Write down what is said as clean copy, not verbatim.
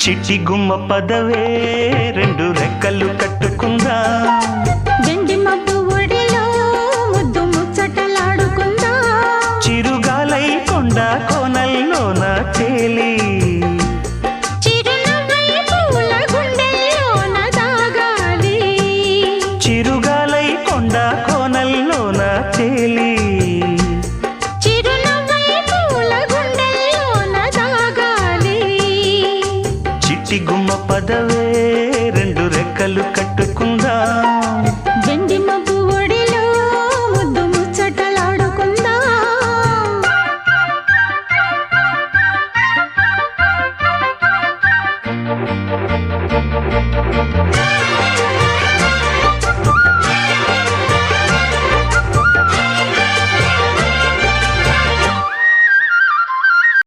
చిట్టి గుమ్మ పదవే రెండు రెక్కలు కట్టుకుందా గండి మబ్బు ఒడిలో ముద్దు ముచ్చటలాడుకుందా చిరుగాలై కొండ కోనల్లోన తేలి